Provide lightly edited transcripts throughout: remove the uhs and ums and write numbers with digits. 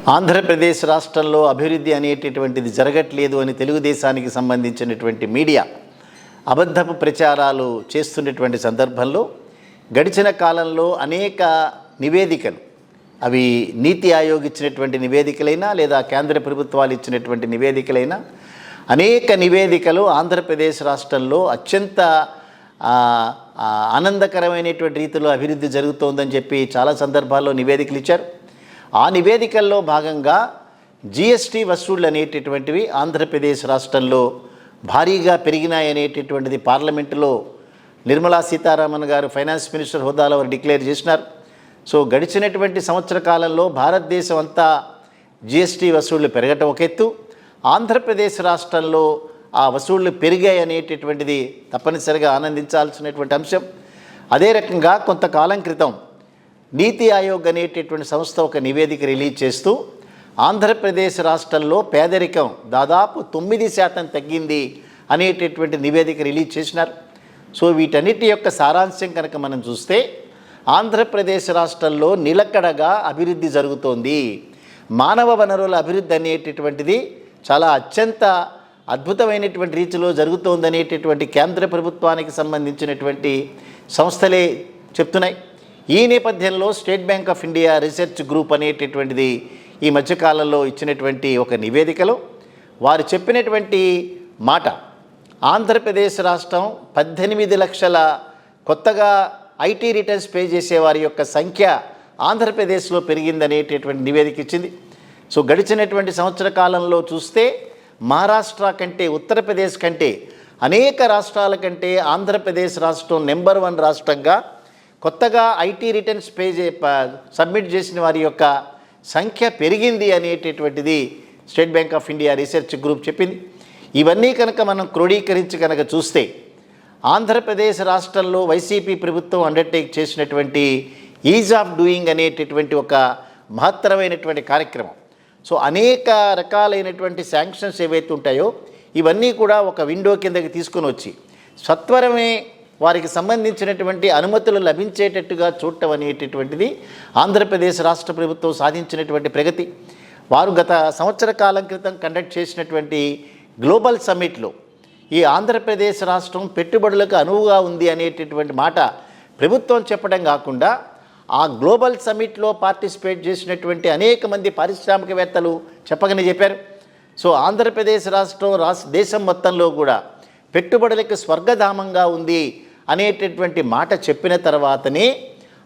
ఆంధ్రప్రదేశ్ రాష్ట్రంలో అభివృద్ధి అనేటటువంటిది జరగట్లేదు అని తెలుగుదేశానికి సంబంధించినటువంటి మీడియా అబద్ధపు ప్రచారాలు చేస్తున్నటువంటి సందర్భంలో గడిచిన కాలంలో అనేక నివేదికలు, అవి నీతి ఆయోగ్ ఇచ్చినటువంటి నివేదికలైనా లేదా కేంద్ర ప్రభుత్వాలు ఇచ్చినటువంటి నివేదికలైనా, అనేక నివేదికలు ఆంధ్రప్రదేశ్ రాష్ట్రంలో అత్యంత ఆనందకరమైనటువంటి రీతిలో అభివృద్ధి జరుగుతోందని చెప్పి చాలా సందర్భాల్లో నివేదికలు ఇచ్చారు. ఆ నివేదికల్లో భాగంగా జిఎస్టీ వసూళ్లు అనేటటువంటివి ఆంధ్రప్రదేశ్ రాష్ట్రంలో భారీగా పెరిగినాయనేటటువంటిది పార్లమెంటులో నిర్మలా సీతారామన్ గారు ఫైనాన్స్ మినిస్టర్ హోదాలో వారు డిక్లేర్ చేసినారు. సో గడిచినటువంటి సంవత్సర కాలంలో భారతదేశం అంతా జిఎస్టీ వసూళ్లు పెరగటం ఒక ఎత్తు, ఆంధ్రప్రదేశ్ రాష్ట్రంలో ఆ వసూళ్లు పెరిగాయి అనేటటువంటిది తప్పనిసరిగా ఆనందించాల్సినటువంటి అంశం. అదే రకంగా కొంతకాలం క్రితం నీతి ఆయోగ్ అనేటటువంటి సంస్థ ఒక నివేదిక రిలీజ్ చేస్తూ ఆంధ్రప్రదేశ్ రాష్ట్రంలో పేదరికం దాదాపు 9% తగ్గింది అనేటటువంటి నివేదిక రిలీజ్ చేసినారు. సో వీటన్నిటి యొక్క సారాంశం కనుక మనం చూస్తే ఆంధ్రప్రదేశ్ రాష్ట్రంలో నిలకడగా అభివృద్ధి జరుగుతోంది. మానవ వనరుల అభివృద్ధి అనేటటువంటిది చాలా అత్యంత అద్భుతమైనటువంటి రీతిలో జరుగుతోందనేటటువంటి కేంద్ర ప్రభుత్వానికి సంబంధించినటువంటి సంస్థలే చెప్తున్నాయి. ఈ నేపథ్యంలో state bank of India research group అనేటటువంటిది ఈ మధ్యకాలంలో ఇచ్చినటువంటి ఒక నివేదికలో వారు చెప్పినటువంటి మాట, ఆంధ్రప్రదేశ్ రాష్ట్రం 18 లక్షల కొత్తగా ఐటీ రిటర్న్స్ పే చేసే వారి యొక్క సంఖ్య ఆంధ్రప్రదేశ్లో పెరిగిందనేటటువంటి నివేదిక ఇచ్చింది. సో గడిచినటువంటి సంవత్సర కాలంలో చూస్తే మహారాష్ట్ర కంటే, ఉత్తరప్రదేశ్ కంటే, అనేక రాష్ట్రాల కంటే ఆంధ్రప్రదేశ్ రాష్ట్రం నెంబర్ 1 రాష్ట్రంగా కొత్తగా ఐటీ రిటర్న్స్ సబ్మిట్ చేసిన వారి యొక్క సంఖ్య పెరిగింది అనేటటువంటిది state bank of India research group చెప్పింది. ఇవన్నీ కనుక మనం క్రోడీకరించి కనుక చూస్తే ఆంధ్రప్రదేశ్ రాష్ట్రంలో వైసీపీ ప్రభుత్వం అండర్టేక్ చేసినటువంటి ఈజ్ ఆఫ్ డూయింగ్ అనేటటువంటి ఒక మహత్తరమైనటువంటి కార్యక్రమం. సో అనేక రకాలైనటువంటి శాంక్షన్స్ ఏవైతే ఉంటాయో ఇవన్నీ కూడా ఒక విండో కిందకి తీసుకొని వచ్చి సత్వరమే వారికి సంబంధించినటువంటి అనుమతులు లభించేటట్టుగా చూడటం అనేటటువంటిది ఆంధ్రప్రదేశ్ రాష్ట్ర ప్రభుత్వం సాధించినటువంటి ప్రగతి. వారు గత సంవత్సర కాలం క్రితం కండక్ట్ చేసినటువంటి గ్లోబల్ సమ్మిట్లో ఈ ఆంధ్రప్రదేశ్ రాష్ట్రం పెట్టుబడులకు అనువుగా ఉంది అనేటటువంటి మాట ప్రభుత్వం చెప్పడం కాకుండా ఆ గ్లోబల్ సమ్మిట్లో పార్టిసిపేట్ చేసినటువంటి అనేక మంది పారిశ్రామికవేత్తలు చెప్పగానే చెప్పారు. సో ఆంధ్రప్రదేశ్ రాష్ట్రం దేశం మొత్తంలో కూడా పెట్టుబడులకు స్వర్గధామంగా ఉంది అనేటటువంటి మాట చెప్పిన తర్వాతనే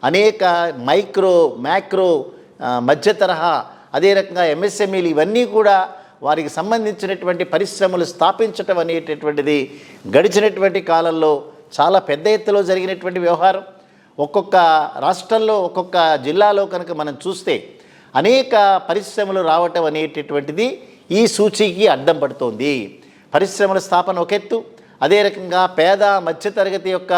అనేక మైక్రో, మ్యాక్రో, మధ్య తరహా, అదే రకంగా ఎంఎస్ఎంఈలు ఇవన్నీ కూడా వారికి సంబంధించినటువంటి పరిశ్రమలు స్థాపించటం అనేటటువంటిది గడిచినటువంటి కాలంలో చాలా పెద్ద ఎత్తులో జరిగినటువంటి వ్యవహారం. ఒక్కొక్క రాష్ట్రంలో, ఒక్కొక్క జిల్లాలో కనుక మనం చూస్తే అనేక పరిశ్రమలు రావటం అనేటటువంటిది ఈ సూచీకి అడ్డం పడుతోంది. పరిశ్రమల స్థాపన ఒక ఎత్తు, అదే రకంగా పేద మధ్యతరగతి యొక్క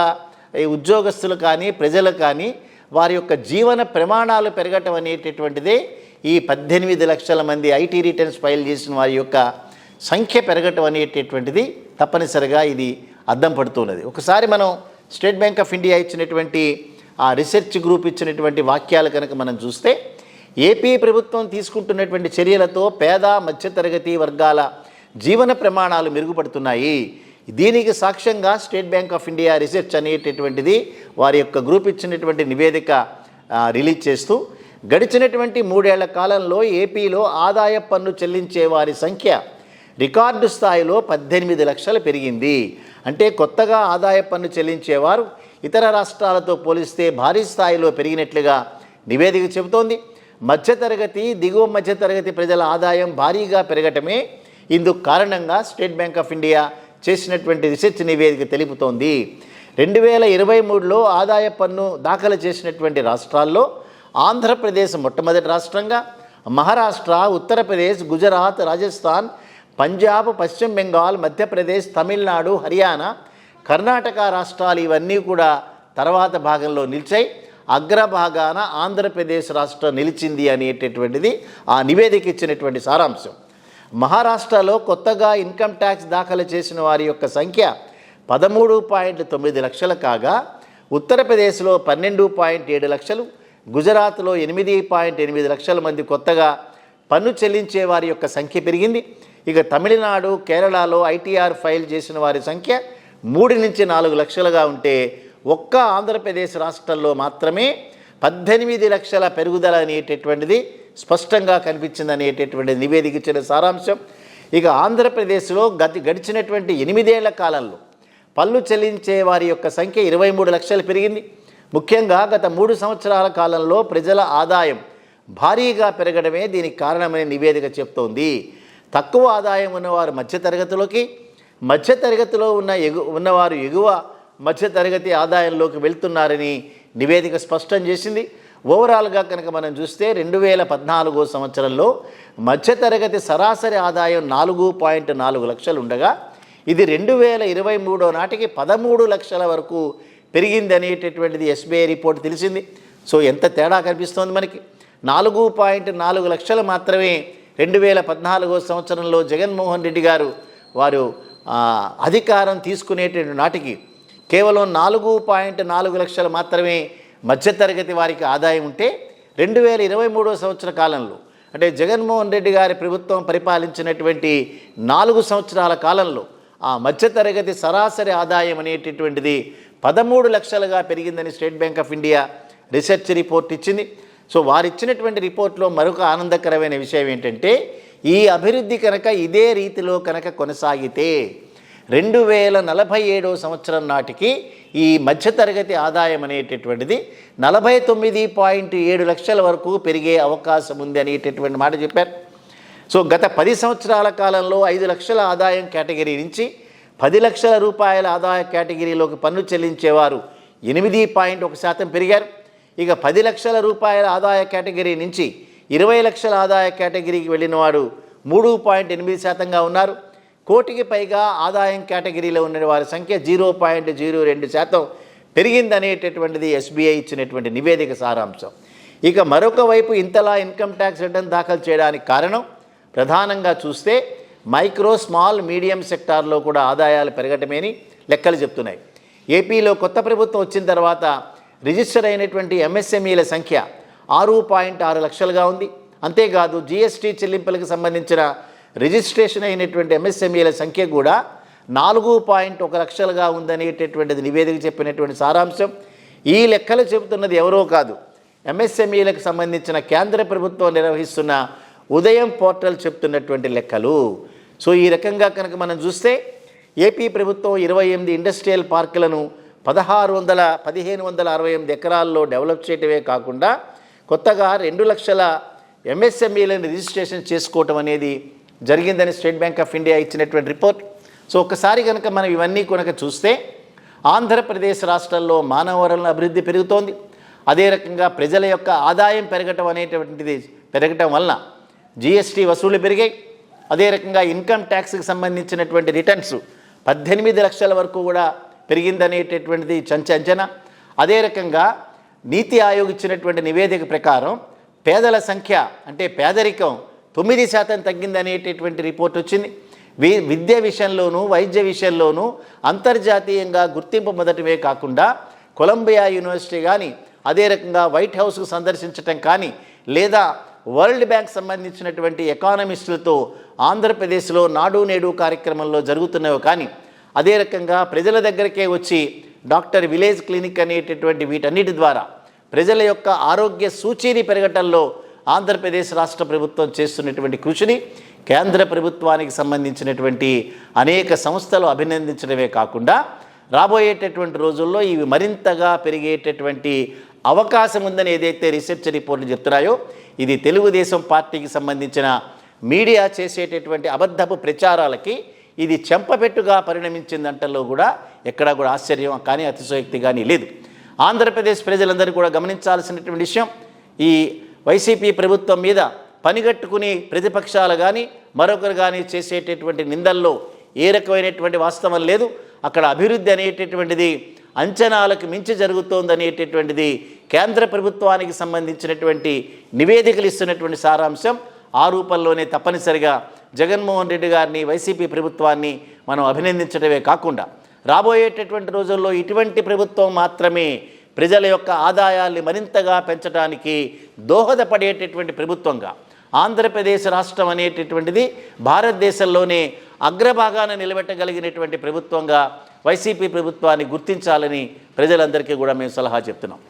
ఉద్యోగస్తులు కానీ, ప్రజలు కానీ వారి యొక్క జీవన ప్రమాణాలు పెరగటం అనేటటువంటిదే ఈ 18 లక్షల మంది ఐటీ రిటర్న్స్ ఫైల్ చేసిన వారి యొక్క సంఖ్య పెరగటం అనేటటువంటిది తప్పనిసరిగా ఇది అద్దం పడుతున్నది. ఒకసారి మనం స్టేట్ బ్యాంక్ ఆఫ్ ఇండియా ఇచ్చినటువంటి ఆ రీసెర్చ్ గ్రూప్ ఇచ్చినటువంటి వాక్యాలు కనుక మనం చూస్తే ఏపీ ప్రభుత్వం తీసుకుంటున్నటువంటి చర్యలతో పేద మధ్యతరగతి వర్గాల జీవన ప్రమాణాలు మెరుగుపడుతున్నాయి. దీనికి సాక్ష్యంగా state bank of India research అనేటటువంటిది వారి యొక్క గ్రూప్ ఇచ్చినటువంటి నివేదిక రిలీజ్ చేస్తూ గడిచినటువంటి 3 ఏళ్ల కాలంలో ఏపీలో ఆదాయ పన్ను చెల్లించే వారి సంఖ్య రికార్డు స్థాయిలో 18 లక్షలు పెరిగింది. అంటే కొత్తగా ఆదాయ పన్ను చెల్లించేవారు ఇతర రాష్ట్రాలతో పోలిస్తే భారీ స్థాయిలో పెరిగినట్లుగా నివేదిక చెబుతోంది. మధ్యతరగతి, దిగువ మధ్యతరగతి ప్రజల ఆదాయం భారీగా పెరగటమే ఇందుకు కారణంగా స్టేట్ బ్యాంక్ ఆఫ్ ఇండియా చేసినటువంటి రీసెర్చ్ నివేదిక తెలుపుతోంది. 2023లో ఆదాయ పన్ను దాఖలు చేసినటువంటి రాష్ట్రాల్లో ఆంధ్రప్రదేశ్ మొట్టమొదటి రాష్ట్రంగా, మహారాష్ట్ర, ఉత్తరప్రదేశ్, గుజరాత్, రాజస్థాన్, పంజాబ్, పశ్చిమ బెంగాల్, మధ్యప్రదేశ్, తమిళనాడు, హర్యానా, కర్ణాటక రాష్ట్రాలు ఇవన్నీ కూడా తర్వాత భాగంలో నిలిచాయి. అగ్రభాగాన ఆంధ్రప్రదేశ్ రాష్ట్రం నిలిచింది అనేటటువంటిది ఆ నివేదిక ఇచ్చినటువంటి సారాంశం. మహారాష్ట్రలో కొత్తగా ఇన్కమ్ ట్యాక్స్ దాఖలు చేసిన వారి యొక్క సంఖ్య 13.9 లక్షలు కాగా, ఉత్తరప్రదేశ్లో 12.7 లక్షలు, గుజరాత్లో 8.8 లక్షల మంది కొత్తగా పన్ను చెల్లించే వారి యొక్క సంఖ్య పెరిగింది. ఇక తమిళనాడు, కేరళలో ఐటీఆర్ ఫైల్ చేసిన వారి సంఖ్య 3 నుంచి 4 లక్షలుగా ఉంటే ఒక్క ఆంధ్రప్రదేశ్ రాష్ట్రంలో మాత్రమే 18 లక్షల పెరుగుదల అనేటటువంటిది స్పష్టంగా కనిపించింది అనేటటువంటి నివేదిక ఇచ్చిన సారాంశం. ఇక ఆంధ్రప్రదేశ్లో గడిచినటువంటి 8 ఏళ్ల కాలంలో పన్ను చెల్లించే వారి యొక్క సంఖ్య 23 లక్షలు పెరిగింది. ముఖ్యంగా గత 3 సంవత్సరాల కాలంలో ప్రజల ఆదాయం భారీగా పెరగడమే దీనికి కారణమని నివేదిక చెప్తోంది. తక్కువ ఆదాయం ఉన్నవారు మధ్యతరగతిలోకి, మధ్యతరగతిలో ఉన్నవారు ఎగువ మధ్యతరగతి ఆదాయంలోకి వెళ్తున్నారని నివేదిక స్పష్టం చేసింది. ఓవరాల్గా కనుక మనం చూస్తే 2014 సంవత్సరంలో మధ్యతరగతి సరాసరి ఆదాయం 4.4 లక్షలు ఉండగా ఇది 2023 నాటికి 13 లక్షల వరకు పెరిగింది అనేటటువంటిది ఎస్బీఐ రిపోర్ట్ తెలిసింది. సో ఎంత తేడా కనిపిస్తోంది మనకి. 4.4 లక్షలు మాత్రమే 2014 సంవత్సరంలో జగన్మోహన్ రెడ్డి గారు వారు అధికారం తీసుకునేటువంటి నాటికి కేవలం 4.4 లక్షలు మాత్రమే మధ్యతరగతి వారికి ఆదాయం ఉంటే 2023 సంవత్సర కాలంలో అంటే జగన్మోహన్ రెడ్డి గారి ప్రభుత్వం పరిపాలించినటువంటి 4 సంవత్సరాల కాలంలో ఆ మధ్యతరగతి సరాసరి ఆదాయం అనేటటువంటిది 13 లక్షలుగా పెరిగిందని state bank of India research report ఇచ్చింది. సో వారు ఇచ్చినటువంటి రిపోర్ట్లో మరొక ఆనందకరమైన విషయం ఏంటంటే ఈ అభివృద్ధి కనుక ఇదే రీతిలో కనుక కొనసాగితే 2047 సంవత్సరం నాటికి ఈ మధ్యతరగతి ఆదాయం అనేటటువంటిది 49.7 లక్షల వరకు పెరిగే అవకాశం ఉంది అనేటటువంటి మాట చెప్పారు. సో గత 10 సంవత్సరాల కాలంలో 5 లక్షల ఆదాయం కేటగిరీ నుంచి 10 లక్షల రూపాయల ఆదాయ కేటగిరీలోకి పన్ను చెల్లించేవారు 8.1% పెరిగారు. ఇక 10 లక్షల రూపాయల ఆదాయ కేటగిరీ నుంచి 20 లక్షల ఆదాయ కేటగిరీకి వెళ్ళిన వారు 3.8%గా ఉన్నారు. కోటికి పైగా ఆదాయం కేటగిరీలో ఉన్న వారి సంఖ్య 0.02% పెరిగిందనేటటువంటిది ఎస్బీఐ ఇచ్చినటువంటి నివేదిక సారాంశం. ఇక మరొక వైపు ఇంతలా ఇన్కమ్ ట్యాక్స్ రిటర్న్ దాఖలు చేయడానికి కారణం ప్రధానంగా చూస్తే మైక్రో, స్మాల్, మీడియం సెక్టార్లో కూడా ఆదాయాలు పెరగటమేని లెక్కలు చెప్తున్నాయి. ఏపీలో కొత్త ప్రభుత్వం వచ్చిన తర్వాత రిజిస్టర్ అయినటువంటి ఎంఎస్ఎంఈల సంఖ్య 6.6 లక్షలుగా ఉంది. అంతేకాదు జీఎస్టీ చెల్లింపులకు సంబంధించిన రిజిస్ట్రేషన్ అయినటువంటి ఎంఎస్ఎంఈల సంఖ్య కూడా 4.1 లక్షలుగా ఉందనేటటువంటిది నివేదిక చెప్పినటువంటి సారాంశం. ఈ లెక్కలు చెబుతున్నది ఎవరో కాదు, ఎంఎస్ఎంఈలకు సంబంధించిన కేంద్ర ప్రభుత్వం నిర్వహిస్తున్న ఉదయం పోర్టల్ చెప్తున్నటువంటి లెక్కలు. సో ఈ రకంగా కనుక మనం చూస్తే ఏపీ ప్రభుత్వం 28 ఇండస్ట్రియల్ పార్కులను 1568 ఎకరాల్లో డెవలప్ చేయటమే కాకుండా కొత్తగా 2 లక్షల ఎంఎస్ఎంఈలను రిజిస్ట్రేషన్ చేసుకోవటం అనేది జరిగిందని స్టేట్ బ్యాంక్ ఆఫ్ ఇండియా ఇచ్చినటువంటి రిపోర్ట్. సో ఒక్కసారి కనుక మనం ఇవన్నీ కనుక చూస్తే ఆంధ్రప్రదేశ్ రాష్ట్రంలో మానవ వనరుల అభివృద్ధి పెరుగుతోంది. అదే రకంగా ప్రజల యొక్క ఆదాయం పెరగటం వలన జీఎస్టీ వసూళ్లు పెరిగాయి. అదే రకంగా ఇన్కమ్ ట్యాక్స్కి సంబంధించినటువంటి రిటర్న్స్ 18 లక్షల వరకు కూడా పెరిగిందనేటటువంటిది అంచనా. అదే రకంగా నీతి ఆయోగ్ ఇచ్చినటువంటి నివేదిక ప్రకారం పేదల సంఖ్య అంటే పేదరికం 9% తగ్గిందనేటటువంటి రిపోర్ట్ వచ్చింది. విద్య విషయంలోనూ వైద్య విషయంలోనూ అంతర్జాతీయంగా గుర్తింపు పొందటమే కాకుండా కొలంబియా యూనివర్సిటీ కానీ అదే రకంగా వైట్ హౌస్కు సందర్శించటం కానీ లేదా వరల్డ్ బ్యాంక్ సంబంధించినటువంటి ఎకానమిస్టులతో ఆంధ్రప్రదేశ్లో నాడు నేడు కార్యక్రమంలో జరుగుతున్నవి కానీ అదే రకంగా ప్రజల దగ్గరికే వచ్చి డాక్టర్ విలేజ్ క్లినిక్ అనేటటువంటి వీటన్నిటి ద్వారా ప్రజల యొక్క ఆరోగ్య సూచీని పెరగటంలో ఆంధ్రప్రదేశ్ రాష్ట్ర ప్రభుత్వం చేస్తున్నటువంటి కృషిని కేంద్ర ప్రభుత్వానికి సంబంధించినటువంటి అనేక సంస్థలు అభినందించడమే కాకుండా రాబోయేటటువంటి రోజుల్లో ఇవి మరింతగా పెరిగేటటువంటి అవకాశం ఉందని ఏదైతే రీసెర్చ్ రిపోర్టులు చెప్తున్నాయో ఇది తెలుగుదేశం పార్టీకి సంబంధించిన మీడియా చేసేటటువంటి అబద్ధపు ప్రచారాలకి ఇది చెంపపెట్టుగా పరిణమించిందంటలో కూడా ఎక్కడా కూడా ఆశ్చర్యం కానీ అతిశయోక్తి కానీ లేదు. ఆంధ్రప్రదేశ్ ప్రజలందరూ కూడా గమనించాల్సినటువంటి విషయం, ఈ వైసీపీ ప్రభుత్వం మీద పనిగట్టుకుని ప్రతిపక్షాలు కానీ మరొకరు కానీ చేసేటటువంటి నిందల్లో ఏ రకమైనటువంటి వాస్తవం లేదు. అక్కడ అభివృద్ధి అనేటటువంటిది అంచనాలకు మించి జరుగుతోందనేటటువంటిది కేంద్ర ప్రభుత్వానికి సంబంధించినటువంటి నివేదికలు ఇస్తున్నటువంటి సారాంశం. ఆ రూపంలోనే తప్పనిసరిగా జగన్మోహన్ రెడ్డి గారిని వైసీపీ ప్రభుత్వాన్ని మనం అభినందించడమే కాకుండా రాబోయేటటువంటి రోజుల్లో ఇటువంటి ప్రభుత్వం మాత్రమే ప్రజల యొక్క ఆదాయాల్ని మరింతగా పెంచడానికి దోహదపడేటటువంటి ప్రభుత్వంగా ఆంధ్రప్రదేశ్ రాష్ట్రం అనేటటువంటిది భారతదేశంలోనే అగ్రభాగాన నిలబెట్టగలిగినటువంటి ప్రభుత్వంగా వైసీపీ ప్రభుత్వాన్ని గుర్తించాలని ప్రజలందరికీ కూడా మేము సలహా చెప్తున్నాం.